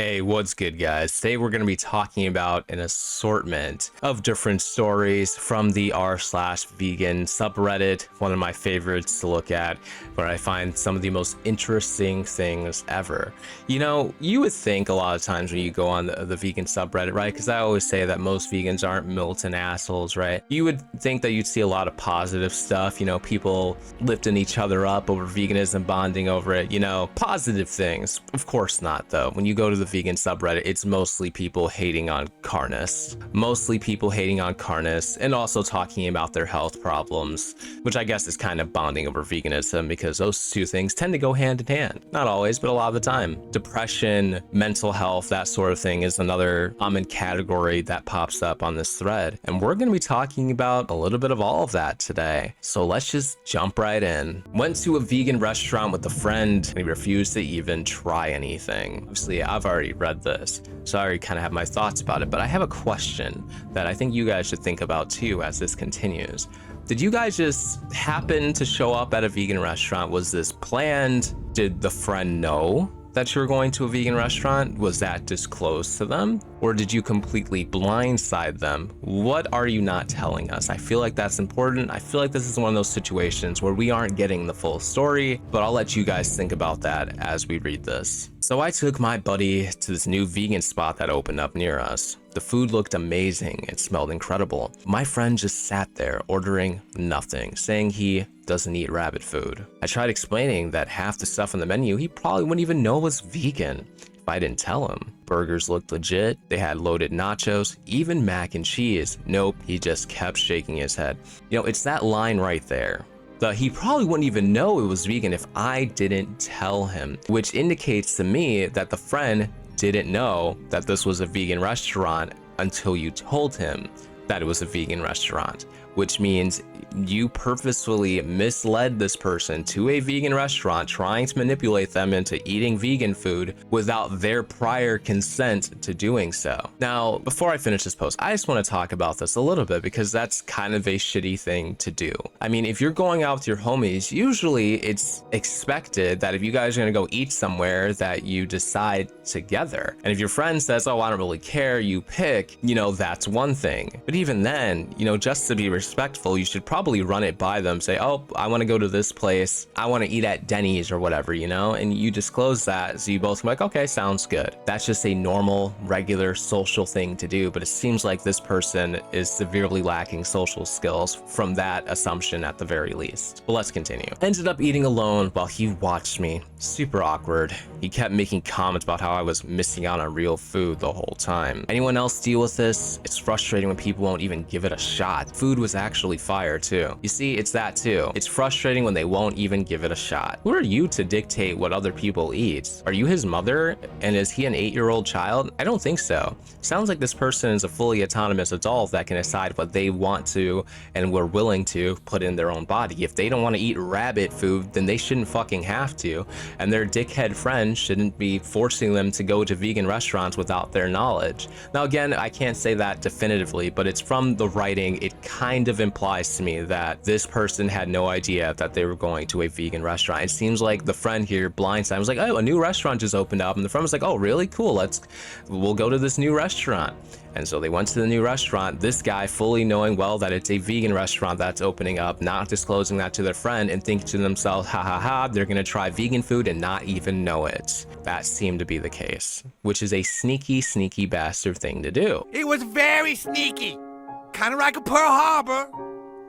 Hey, what's good, guys? Today we're going to be talking about an assortment of different stories from the r/vegan subreddit, one of my favorites to look at, where I find some of the most interesting things ever. You know, you would think a lot of times when you go on the vegan subreddit, right? Because I always say that most vegans aren't militant assholes, right? You would think that you'd see a lot of positive stuff, you know, people lifting each other up over veganism, bonding over it, you know, positive things. Of course not, though. When you go to the vegan subreddit, it's mostly people hating on carnists. Mostly people hating on carnists and also talking about their health problems, which I guess is kind of bonding over veganism because those two things tend to go hand in hand. Not always, but a lot of the time. Depression, mental health, that sort of thing is another common category that pops up on this thread. And we're going to be talking about a little bit of all of that today. So let's just jump right in. Went to a vegan restaurant with a friend and he refused to even try anything. Obviously, I've already read this, so I already kind of have my thoughts about it, but I have a question that I think you guys should think about too as this continues. Did you guys just happen to show up at a vegan restaurant? Was this planned? Did the friend know that you were going to a vegan restaurant? Was that disclosed to them? Or did you completely blindside them? What are you not telling us? I feel like that's important. I feel like this is one of those situations where we aren't getting the full story, but I'll let you guys think about that as we read this. So I took my buddy to this new vegan spot that opened up near us. The food looked amazing. It smelled incredible. My friend just sat there ordering nothing, saying he doesn't eat rabbit food. I tried explaining that half the stuff on the menu he probably wouldn't even know was vegan if I didn't tell him. Burgers looked legit. They had loaded nachos, even mac and cheese. Nope, he just kept shaking his head. You know, it's that line right there. He probably wouldn't even know it was vegan if I didn't tell him, which indicates to me that the friend didn't know that this was a vegan restaurant until you told him that it was a vegan restaurant, which means you purposefully misled this person to a vegan restaurant, trying to manipulate them into eating vegan food without their prior consent to doing so. Now, before I finish this post, I just want to talk about this a little bit because that's kind of a shitty thing to do. I mean, if you're going out with your homies, usually it's expected that if you guys are going to go eat somewhere that you decide together. And if your friend says, oh, I don't really care, you pick, you know, that's one thing. But even then, you know, just to be respectful, you should probably run it by them. Say, oh, I want to go to this place. I want to eat at Denny's or whatever, you know, and you disclose that. So you both be like, okay, sounds good. That's just a normal, regular social thing to do. But it seems like this person is severely lacking social skills from that assumption at the very least. But let's continue. Ended up eating alone while he watched me. Super awkward. He kept making comments about how I was missing out on real food the whole time. Anyone else deal with this? It's frustrating when people won't even give it a shot. Food was actually fire too. You see, it's that too. It's frustrating when they won't even give it a shot. Who are you to dictate what other people eat? Are you his mother? And is he an 8-year-old child? I don't think so. Sounds like this person is a fully autonomous adult that can decide what they want to and were willing to put in their own body. If they don't want to eat rabbit food, then they shouldn't fucking have to. And their dickhead friend shouldn't be forcing them to go to vegan restaurants without their knowledge. Now again, I can't say that definitively, but it's from the writing. It kind of implies to me that this person had no idea that they were going to a vegan restaurant. It seems like the friend here blindsided was like, oh, a new restaurant just opened up, and the friend was like, oh, really? Cool, we'll go to this new restaurant. And so they went to the new restaurant, this guy fully knowing well that it's a vegan restaurant that's opening up, not disclosing that to their friend and thinking to themselves, ha ha ha, they're gonna try vegan food and not even know it. That seemed to be the case, which is a sneaky, sneaky bastard thing to do. It was very sneaky. Kind of like a Pearl Harbor,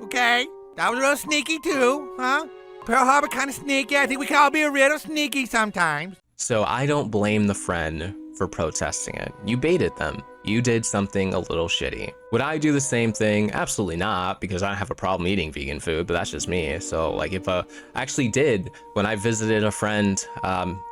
okay? That was real sneaky too, huh? Pearl Harbor kind of sneaky. I think we can all be a little sneaky sometimes. So I don't blame the friend for protesting it. You baited them. You did something a little shitty. Would I do the same thing? Absolutely not, because I don't have a problem eating vegan food, but that's just me. So like if I actually did, when I visited a friend,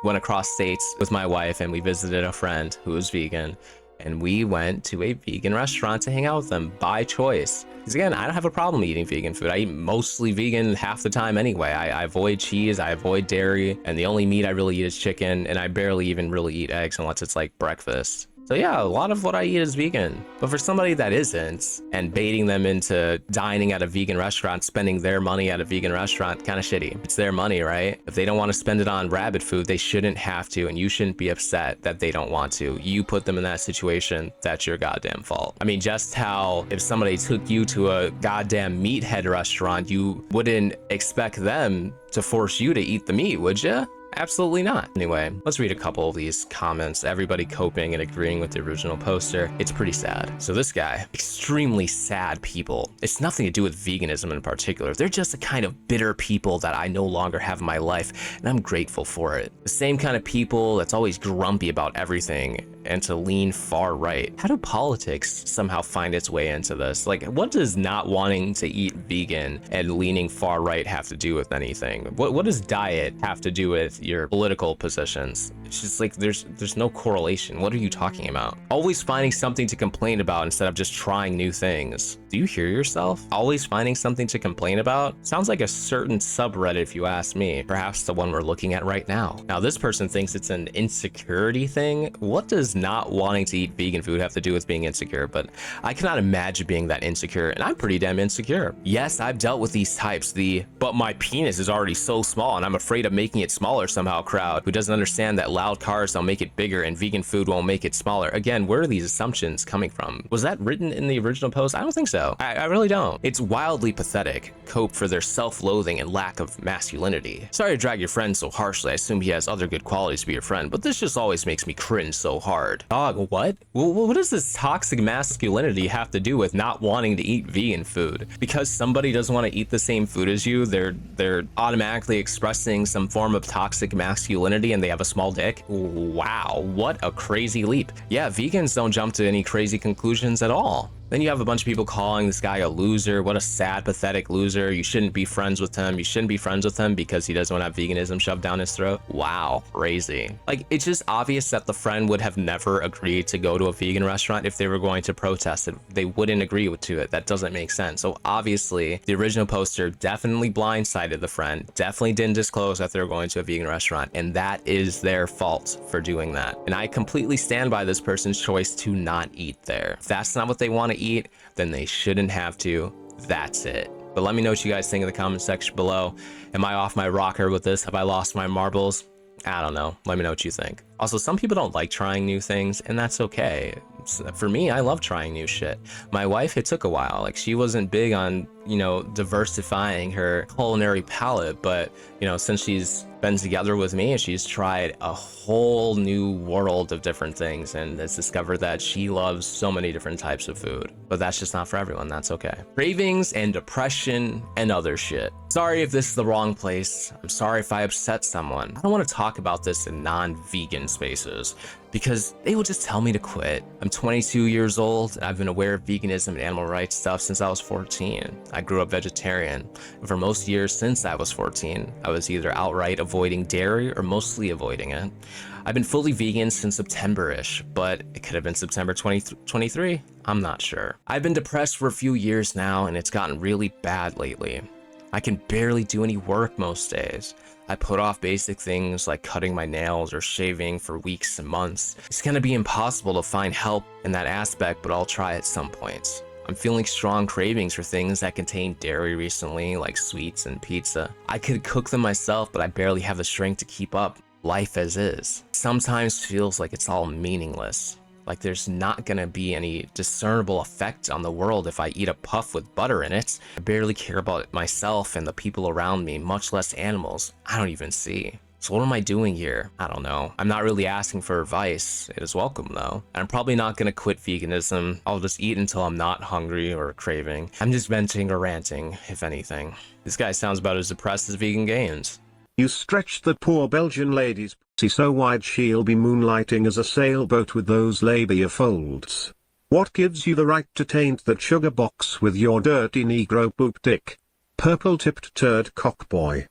went across states with my wife and we visited a friend who was vegan, and we went to a vegan restaurant to hang out with them by choice. Because again, I don't have a problem eating vegan food. I eat mostly vegan half the time anyway. I avoid cheese, I avoid dairy, and the only meat I really eat is chicken, and I barely even really eat eggs unless it's like breakfast. So yeah, a lot of what I eat is vegan. But for somebody that isn't, and baiting them into dining at a vegan restaurant, spending their money at a vegan restaurant, kind of shitty. It's their money, right? If they don't want to spend it on rabbit food, they shouldn't have to, and you shouldn't be upset that they don't want to. You put them in that situation, that's your goddamn fault. I mean, just how if somebody took you to a goddamn meathead restaurant, you wouldn't expect them to force you to eat the meat, would you? Absolutely not. Anyway, let's read a couple of these comments. Everybody coping and agreeing with the original poster. It's pretty sad. So this guy, extremely sad people. It's nothing to do with veganism in particular. They're just the kind of bitter people that I no longer have in my life, and I'm grateful for it. The same kind of people that's always grumpy about everything and to lean far right. How do politics somehow find its way into this? Like, what does not wanting to eat vegan and leaning far right have to do with anything? What does diet have to do with your political positions? It's just like there's no correlation. What are you talking about? Always finding something to complain about instead of just trying new things. Do you hear yourself? Always finding something to complain about? Sounds like a certain subreddit if you ask me. Perhaps the one we're looking at right now. Now this person thinks it's an insecurity thing. What does not wanting to eat vegan food have to do with being insecure? But I cannot imagine being that insecure, and I'm pretty damn insecure. Yes, I've dealt with these types, but my penis is already so small and I'm afraid of making it smaller somehow crowd who doesn't understand that loud cars will make it bigger and vegan food won't make it smaller. Again, where are these assumptions coming from? Was that written in the original post? I don't think so. I really don't. It's wildly pathetic. Cope for their self-loathing and lack of masculinity. Sorry to drag your friend so harshly. I assume he has other good qualities to be your friend, but this just always makes me cringe so hard. Dog, what? What does this toxic masculinity have to do with not wanting to eat vegan food? Because somebody doesn't want to eat the same food as you, they're automatically expressing some form of toxic masculinity and they have a small dick? Wow, what a crazy leap. Yeah, vegans don't jump to any crazy conclusions at all. Then you have a bunch of people calling this guy a loser. What a sad, pathetic loser. You shouldn't be friends with him. You shouldn't be friends with him because he doesn't want to have veganism shoved down his throat. Wow, crazy. Like, it's just obvious that the friend would have never agreed to go to a vegan restaurant if they were going to protest it. They wouldn't agree to it. That doesn't make sense. So obviously, the original poster definitely blindsided the friend, definitely didn't disclose that they were going to a vegan restaurant, and that is their fault for doing that. And I completely stand by this person's choice to not eat there. If that's not what they want to eat, then they shouldn't have to. That's it. But let me know what you guys think in the comment section below. Am I off my rocker with this? Have I lost my marbles? I don't know. Let me know what you think. Also, some people don't like trying new things, and that's okay. For me, I love trying new shit. My wife, it took a while. Like, she wasn't big on, diversifying her culinary palette, but, since she's been together with me, she's tried a whole new world of different things and has discovered that she loves so many different types of food. But that's just not for everyone. That's okay. Cravings and depression and other shit. Sorry if this is the wrong place. I'm sorry if I upset someone. I don't want to talk about this in non-vegan spaces because they will just tell me to quit. I'm 22 years old and I've been aware of veganism and animal rights stuff since I was 14. I grew up vegetarian, and for most years since I was 14, I was either outright avoiding dairy or mostly avoiding it. I've been fully vegan since September-ish, but it could have been September 2023. I'm not sure. I've been depressed for a few years now and it's gotten really bad lately. I can barely do any work most days. I put off basic things like cutting my nails or shaving for weeks and months. It's gonna be impossible to find help in that aspect, but I'll try at some points. I'm feeling strong cravings for things that contain dairy recently, like sweets and pizza. I could cook them myself, but I barely have the strength to keep up. Life as is. Sometimes feels like it's all meaningless. Like there's not gonna be any discernible effect on the world if I eat a puff with butter in it. I barely care about myself and the people around me, much less animals I don't even see. So what am I doing here? I don't know. I'm not really asking for advice. It is welcome though. And I'm probably not gonna quit veganism. I'll just eat until I'm not hungry or craving. I'm just venting or ranting, if anything. This guy sounds about as depressed as Vegan Gains. You stretched that poor Belgian lady's pussy so wide she'll be moonlighting as a sailboat with those labia folds. What gives you the right to taint that sugar box with your dirty Negro poop dick? Purple-tipped turd cockboy.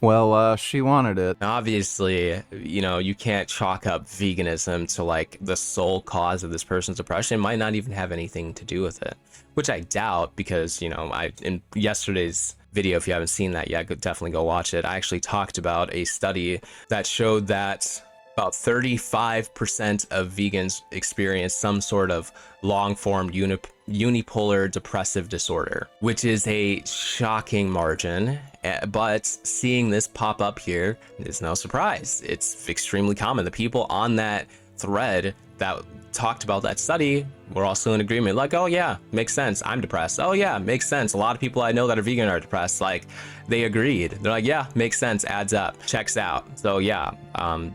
Well, she wanted it. Obviously, you can't chalk up veganism to like the sole cause of this person's depression. It might not even have anything to do with it, which I doubt because, in yesterday's video, if you haven't seen that yet, definitely go watch it. I actually talked about a study that showed that About 35% of vegans experience some sort of long-form unipolar depressive disorder, which is a shocking margin. But seeing this pop up here is no surprise. It's extremely common. The people on that thread that talked about that study were also in agreement, like, oh yeah, makes sense, I'm depressed. Oh yeah, makes sense, a lot of people I know that are vegan are depressed. Like, they agreed. They're like, yeah, makes sense, adds up, checks out. So yeah,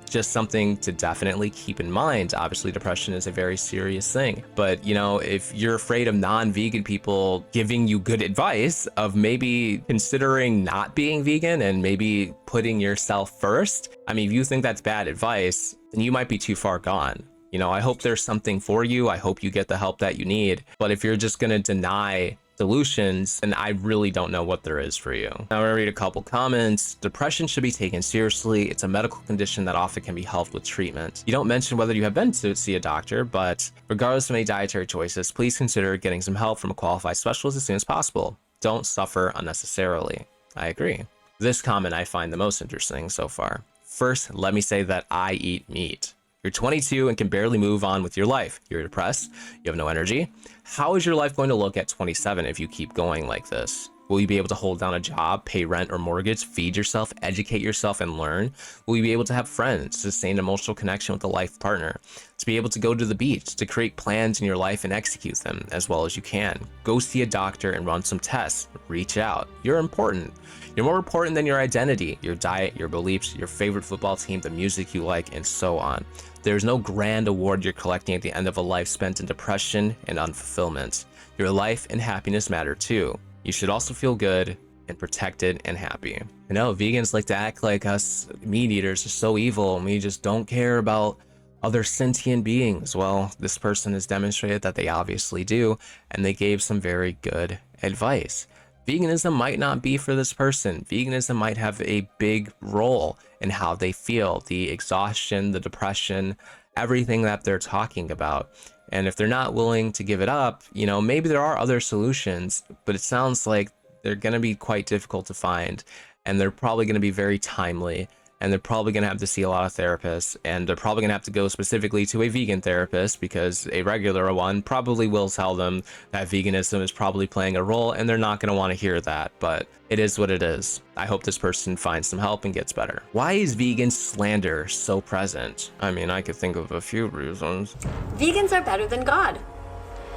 just something to definitely keep in mind. Obviously depression is a very serious thing, but you know, if you're afraid of non-vegan people giving you good advice of maybe considering not being vegan and maybe putting yourself first, I mean, if you think that's bad advice, then you might be too far gone. You know, I hope there's something for you. I hope you get the help that you need. But if you're just going to deny solutions, then I really don't know what there is for you. Now, I'm going to read a couple comments. Depression should be taken seriously. It's a medical condition that often can be helped with treatment. You don't mention whether you have been to see a doctor, but regardless of any dietary choices, please consider getting some help from a qualified specialist as soon as possible. Don't suffer unnecessarily. I agree. This comment I find the most interesting so far. First, let me say that I eat meat. You're 22 and can barely move on with your life. You're depressed. You have no energy. How is your life going to look at 27 if you keep going like this? Will you be able to hold down a job, pay rent or mortgage, feed yourself, educate yourself, and learn? Will you be able to have friends, sustain emotional connection with a life partner, to be able to go to the beach, to create plans in your life and execute them as well as you can? Go see a doctor and run some tests. Reach out. You're important. You're more important than your identity, your diet, your beliefs, your favorite football team, the music you like, and so on. There's no grand award you're collecting at the end of a life spent in depression and unfulfillment. Your life and happiness matter too. You should also feel good and protected and happy. You know, vegans like to act like us meat eaters are so evil and we just don't care about other sentient beings. Well, this person has demonstrated that they obviously do, and they gave some very good advice. Veganism might not be for this person. Veganism might have a big role in how they feel, the exhaustion, the depression, everything that they're talking about. And if they're not willing to give it up, you know, maybe there are other solutions, but it sounds like they're going to be quite difficult to find, and they're probably going to be very timely, and they're probably going to have to see a lot of therapists, and they're probably going to have to go specifically to a vegan therapist because a regular one probably will tell them that veganism is probably playing a role, and they're not going to want to hear that, but it is what it is. I hope this person finds some help and gets better. Why is vegan slander so present? I mean, I could think of a few reasons. Vegans are better than God.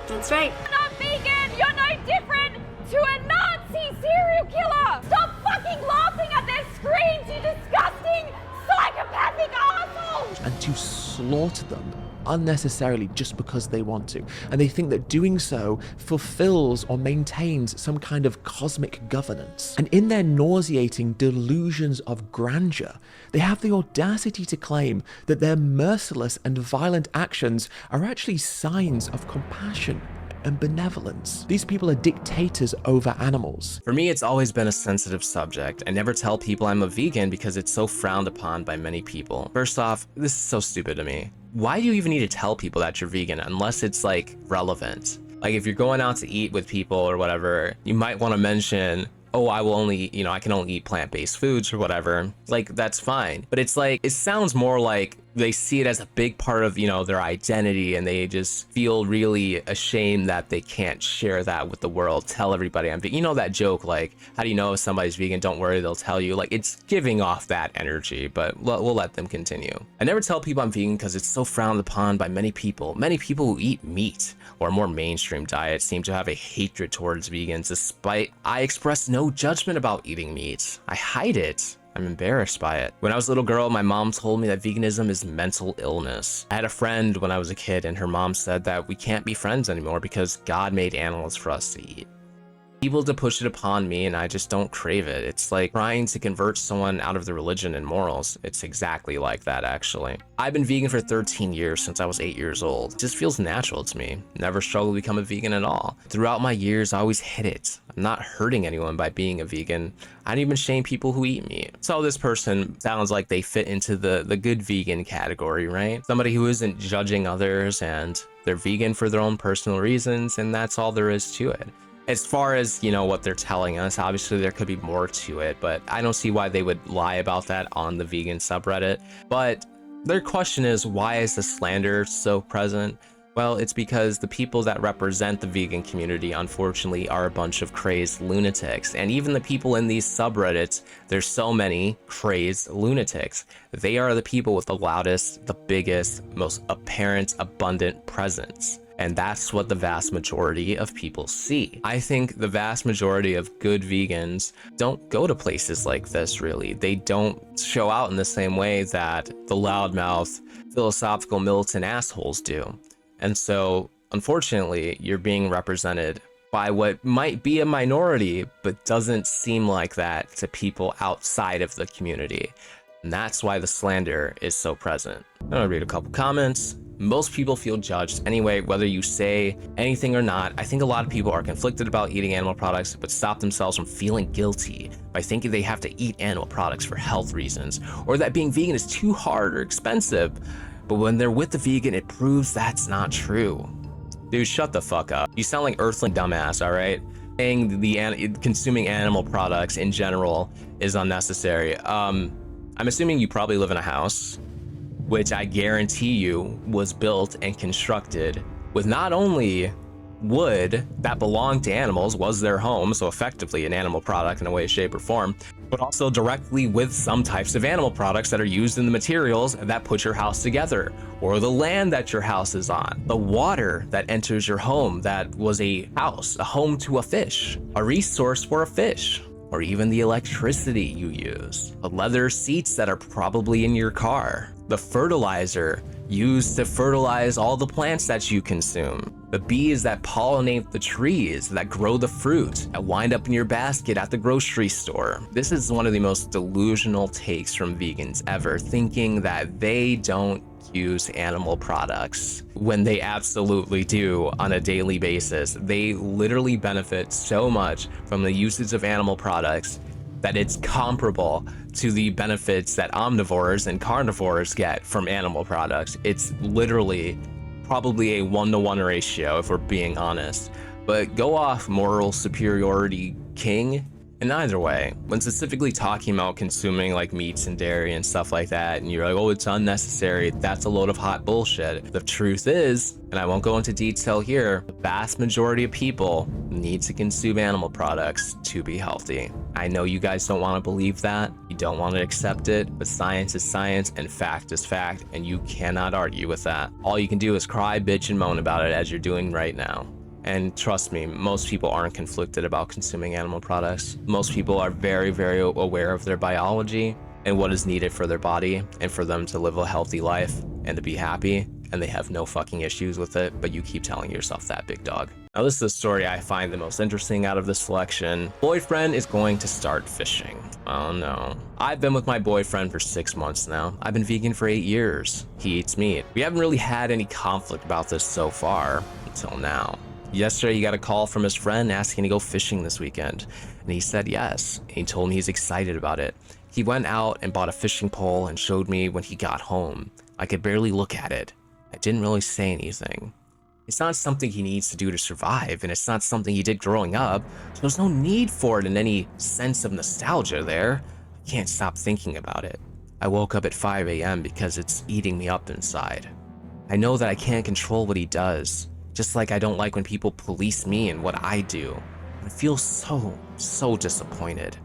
That's right. You're not vegan! You're no different to a Nazi serial killer! Stop fucking laughing at their screens, you disgusting, psychopathic assholes! And to slaughter them unnecessarily just because they want to. And they think that doing so fulfills or maintains some kind of cosmic governance. And in their nauseating delusions of grandeur, they have the audacity to claim that their merciless and violent actions are actually signs of compassion and benevolence. These people are dictators over animals. For me, it's always been a sensitive subject. I never tell people I'm a vegan because it's so frowned upon by many people. First off, this is so stupid to me. Why do you even need to tell people that you're vegan unless it's like relevant? Like if you're going out to eat with people or whatever, you might want to mention, oh, I will only, you know, I can only eat plant-based foods or whatever. Like, that's fine. But it's like, it sounds more like they see it as a big part of, you know, their identity, and they just feel really ashamed that they can't share that with the world. Tell everybody I'm vegan. You know that joke, like, how do you know if somebody's vegan? Don't worry, they'll tell you. Like, it's giving off that energy, but we'll let them continue. I never tell people I'm vegan because it's so frowned upon by many people. Many people who eat meat or more mainstream diets seem to have a hatred towards vegans, despite I express no judgment about eating meat. I hide it. I'm embarrassed by it. When I was a little girl, my mom told me that veganism is mental illness. I had a friend when I was a kid, and her mom said that we can't be friends anymore because God made animals for us to eat. People to push it upon me, and I just don't crave it. It's like trying to convert someone out of their religion and morals. It's exactly like that, actually. I've been vegan for 13 years since I was 8 years old. It just feels natural to me. Never struggled to become a vegan at all. Throughout my years, I always hit it. I'm not hurting anyone by being a vegan. I don't even shame people who eat meat. So this person sounds like they fit into the good vegan category, right? Somebody who isn't judging others, and they're vegan for their own personal reasons, and that's all there is to it. As far as, you know, what they're telling us, obviously there could be more to it, but I don't see why they would lie about that on the vegan subreddit. But Their question is, why is the slander so present? Well, it's because the people that represent the vegan community, unfortunately, are a bunch of crazed lunatics. And even the people in these subreddits, there's so many crazed lunatics. They are the people with the loudest, the biggest, most apparent, abundant presence. And that's what the vast majority of people see. I think the vast majority of good vegans don't go to places like this, really. They don't show out in the same way that the loudmouth, philosophical militant assholes do. And so, unfortunately, you're being represented by what might be a minority, but doesn't seem like that to people outside of the community. And that's why the slander is so present. I'm gonna read a couple comments. Most people feel judged anyway, whether you say anything or not. I think a lot of people are conflicted about eating animal products, but stop themselves from feeling guilty by thinking they have to eat animal products for health reasons, or that being vegan is too hard or expensive. But when they're with the vegan, it proves that's not true. Dude, shut the fuck up. You sound like earthling dumbass, all right? Saying consuming animal products in general is unnecessary. I'm assuming you probably live in a house, which I guarantee you was built and constructed with not only wood that belonged to animals, was their home, so effectively an animal product in a way, shape, or form, but also directly with some types of animal products that are used in the materials that put your house together, or the land that your house is on, the water that enters your home that was a house, a home to a fish, a resource for a fish, or even the electricity you use, the leather seats that are probably in your car, the fertilizer used to fertilize all the plants that you consume, the bees that pollinate the trees that grow the fruit that wind up in your basket at the grocery store. This is one of the most delusional takes from vegans ever, thinking that they don't use animal products when they absolutely do on a daily basis. They literally benefit so much from the usage of animal products that it's comparable to the benefits that omnivores and carnivores get from animal products. It's literally probably a 1-to-1 ratio, if we're being honest. But go off moral superiority king. And either way, when specifically talking about consuming like meats and dairy and stuff like that, and you're like, oh, it's unnecessary, that's a load of hot bullshit. The truth is, and I won't go into detail here, the vast majority of people need to consume animal products to be healthy. I know you guys don't want to believe that, you don't want to accept it, but science is science and fact is fact, and you cannot argue with that. All you can do is cry, bitch, and moan about it as you're doing right now. And trust me, most people aren't conflicted about consuming animal products. Most people are very, very aware of their biology and what is needed for their body and for them to live a healthy life and to be happy, and they have no fucking issues with it, but you keep telling yourself that, big dog. Now, this is the story I find the most interesting out of this selection. Boyfriend is going to start fishing. Oh no. I've been with my boyfriend for 6 months now. I've been vegan for 8 years. He eats meat. We haven't really had any conflict about this so far, until now. Yesterday, he got a call from his friend asking to go fishing this weekend, and he said yes. He told me he's excited about it. He went out and bought a fishing pole and showed me when he got home. I could barely look at it. I didn't really say anything. It's not something he needs to do to survive, and it's not something he did growing up, so there's no need for it in any sense of nostalgia there. I can't stop thinking about it. I woke up at 5 a.m. because it's eating me up inside. I know that I can't control what he does. Just like I don't like when people police me and what I do. I feel so disappointed.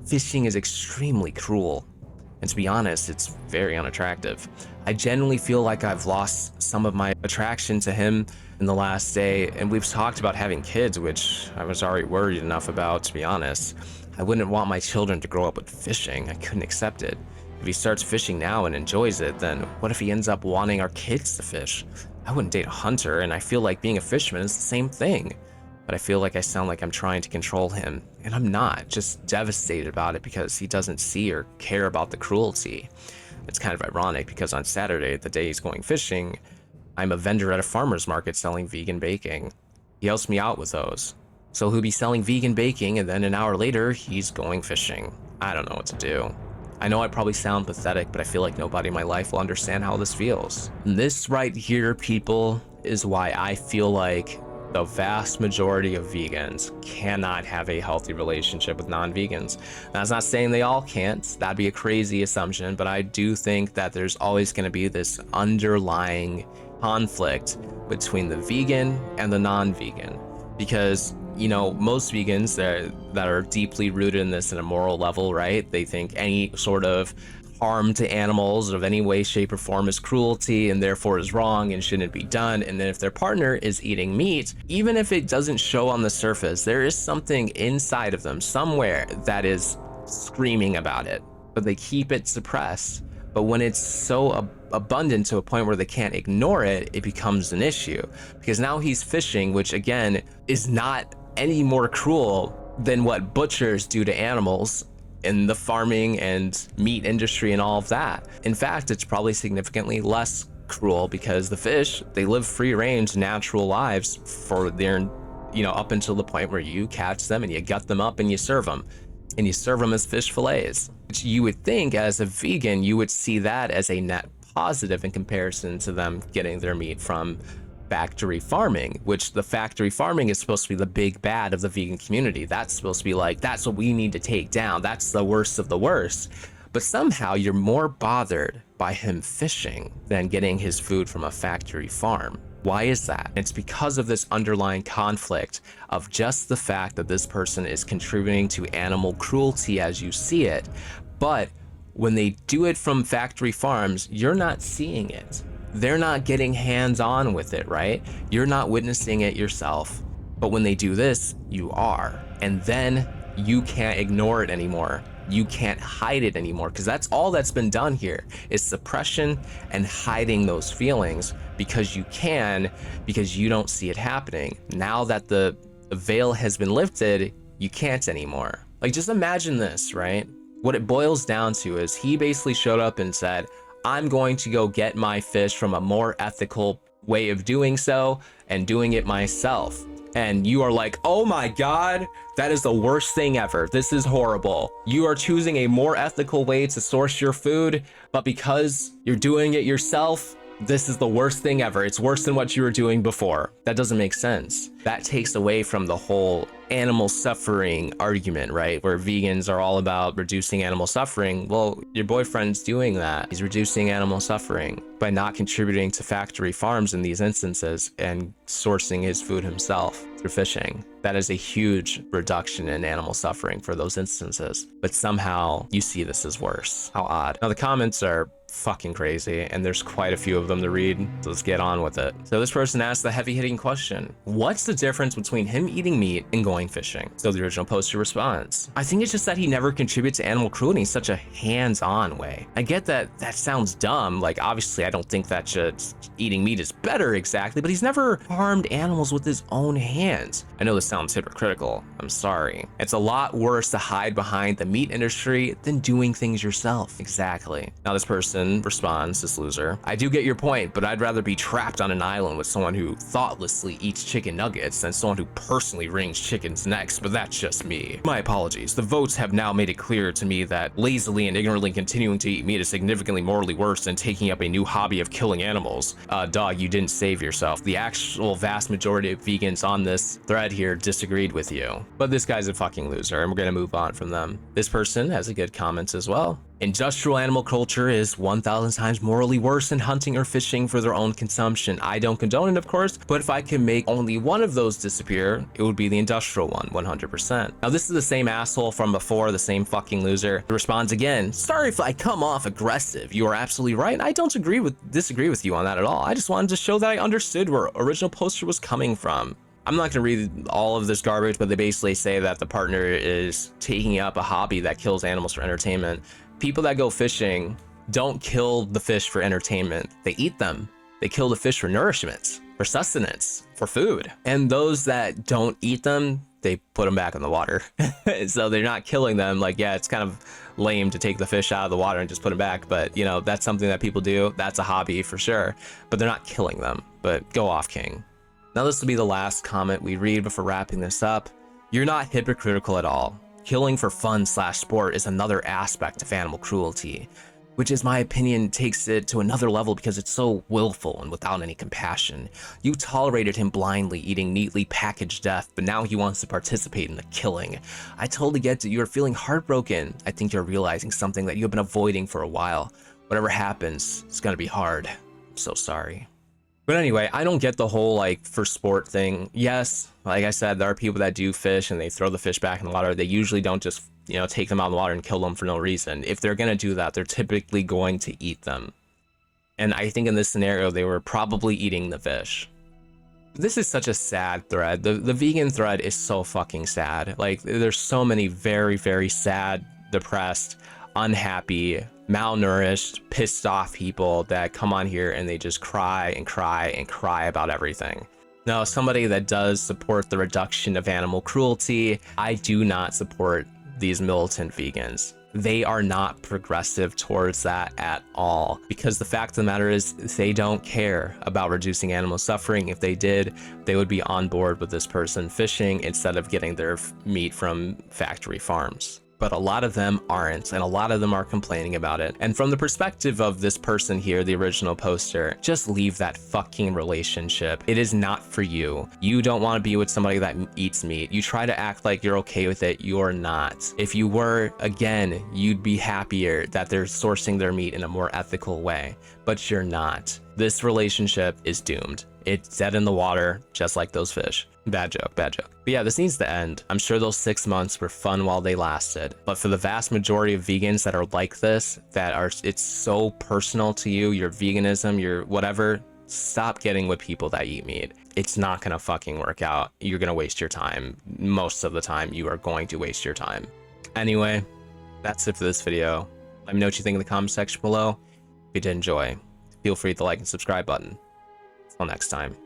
Fishing is extremely cruel. And to be honest, it's very unattractive. I genuinely feel like I've lost some of my attraction to him in the last day, and we've talked about having kids, which I was already worried enough about, to be honest. I wouldn't want my children to grow up with fishing. I couldn't accept it. If he starts fishing now and enjoys it, then what if he ends up wanting our kids to fish? I wouldn't date a hunter, and I feel like being a fisherman is the same thing. But I feel like I sound like I'm trying to control him, and I'm not, just devastated about it because he doesn't see or care about the cruelty. It's kind of ironic because on Saturday, the day he's going fishing, I'm a vendor at a farmer's market selling vegan baking. He helps me out with those. So he'll be selling vegan baking, and then an hour later, he's going fishing. I don't know what to do. I know I probably sound pathetic, but I feel like nobody in my life will understand how this feels. And this right here, people, is why I feel like the vast majority of vegans cannot have a healthy relationship with non-vegans. That's not saying they all can't. That'd be a crazy assumption, but I do think that there's always going to be this underlying conflict between the vegan and the non-vegan, because you know, most vegans that are deeply rooted in this in a moral level, right? They think any sort of harm to animals of any way, shape, or form is cruelty and therefore is wrong and shouldn't be done. And then if their partner is eating meat, even if it doesn't show on the surface, there is something inside of them somewhere that is screaming about it, but they keep it suppressed. But when it's so abundant to a point where they can't ignore it, it becomes an issue, because now he's fishing, which again is not any more cruel than what butchers do to animals in the farming and meat industry and all of that. In fact, it's probably significantly less cruel, because the fish, they live free range natural lives for their, you know, up until the point where you catch them and you gut them up and you serve them. And you serve them as fish fillets, which you would think as a vegan, you would see that as a net positive in comparison to them getting their meat from factory farming, which the factory farming is supposed to be the big bad of the vegan community. That's supposed to be like, that's what we need to take down. That's the worst of the worst. But somehow you're more bothered by him fishing than getting his food from a factory farm. Why is that? It's because of this underlying conflict of just the fact that this person is contributing to animal cruelty as you see it. But when they do it from factory farms, you're not seeing it. They're not getting hands-on with it, right? You're not witnessing it yourself. But when they do this, you are. And then you can't ignore it anymore. You can't hide it anymore, because that's all that's been done here is suppression and hiding those feelings, because you don't see it happening. Now that the veil has been lifted, you can't anymore. Like, just imagine this, right? What it boils down to is he basically showed up and said, I'm going to go get my fish from a more ethical way of doing so and doing it myself. And you are like, oh my God, that is the worst thing ever. This is horrible. You are choosing a more ethical way to source your food, but because you're doing it yourself, this is the worst thing ever. It's worse than what you were doing before. That doesn't make sense. That takes away from the whole animal suffering argument, right? Where vegans are all about reducing animal suffering. Well, your boyfriend's doing that. He's reducing animal suffering by not contributing to factory farms in these instances and sourcing his food himself through fishing. That is a huge reduction in animal suffering for those instances. But somehow you see this as worse. How odd. Now the comments are fucking crazy, and there's quite a few of them to read, so let's get on with it. So this person asked the heavy-hitting question: what's the difference between him eating meat and going fishing? So the original poster responds, I think it's just that he never contributes to animal cruelty in such a hands-on way. I get that that sounds dumb, like obviously I don't think that eating meat is better exactly, but he's never harmed animals with his own hands. I know this sounds hypocritical, I'm sorry. It's a lot worse to hide behind the meat industry than doing things yourself. Exactly. Now this person responds, this loser, I do get your point, but I'd rather be trapped on an island with someone who thoughtlessly eats chicken nuggets than someone who personally wrings chickens' necks, but that's just me. My apologies. The votes have now made it clear to me that lazily and ignorantly continuing to eat meat is significantly morally worse than taking up a new hobby of killing animals. Dog, you didn't save yourself. The actual vast majority of vegans on this thread here disagreed with you. But this guy's a fucking loser, and we're gonna move on from them. This person has a good comment as well. Industrial animal culture is 1,000 times morally worse than hunting or fishing for their own consumption. I don't condone it, of course, but if I can make only one of those disappear, it would be the industrial one, 100%. Now, this is the same asshole from before, the same fucking loser. He responds again, sorry if I come off aggressive. You are absolutely right, and I don't disagree with you on that at all. I just wanted to show that I understood where original poster was coming from. I'm not gonna read all of this garbage, but they basically say that the partner is taking up a hobby that kills animals for entertainment. People that go fishing don't kill the fish for entertainment. They eat them. They kill the fish for nourishment, for sustenance, for food. And those that don't eat them, they put them back in the water. So they're not killing them. Like, yeah, it's kind of lame to take the fish out of the water and just put them back. But, you know, that's something that people do. That's a hobby for sure. But they're not killing them. But go off, King. Now this will be the last comment we read before wrapping this up. You're not hypocritical at all. Killing for fun/sport is another aspect of animal cruelty. which is my opinion takes it to another level because it's so willful and without any compassion. You tolerated him blindly eating neatly packaged death, but now he wants to participate in the killing. I totally get it, you're feeling heartbroken. I think you're realizing something that you've been avoiding for a while. Whatever happens, it's gonna be hard. I'm so sorry. But anyway, I don't get the whole like for sport thing. Yes, like I said, there are people that do fish and they throw the fish back in the water. They usually don't just, you know, take them out of the water and kill them for no reason. If they're gonna do that, they're typically going to eat them. And I think in this scenario, they were probably eating the fish. This is such a sad thread. The vegan thread is so fucking sad. Like, there's so many very, very sad, depressed, unhappy, malnourished, pissed off people that come on here and they just cry and cry and cry about everything. Now, somebody that does support the reduction of animal cruelty, I do not support these militant vegans. They are not progressive towards that at all, because the fact of the matter is they don't care about reducing animal suffering. If they did, they would be on board with this person fishing instead of getting their meat from factory farms. But a lot of them aren't, and a lot of them are complaining about it. And from the perspective of this person here, the original poster, just leave that fucking relationship. It is not for you. You don't want to be with somebody that eats meat. You try to act like you're okay with it, you're not. If you were, again, you'd be happier that they're sourcing their meat in a more ethical way, but you're not. This relationship is doomed. It's dead in the water, just like those fish. Bad joke, bad joke. But yeah, this needs to end. I'm sure those 6 months were fun while they lasted. But for the vast majority of vegans that are like this, it's so personal to you, your veganism, your whatever, stop getting with people that eat meat. It's not gonna fucking work out. You're gonna waste your time. Most of the time, you are going to waste your time. Anyway, that's it for this video. Let me know what you think in the comment section below. If you did enjoy, feel free to like and subscribe button. Until next time.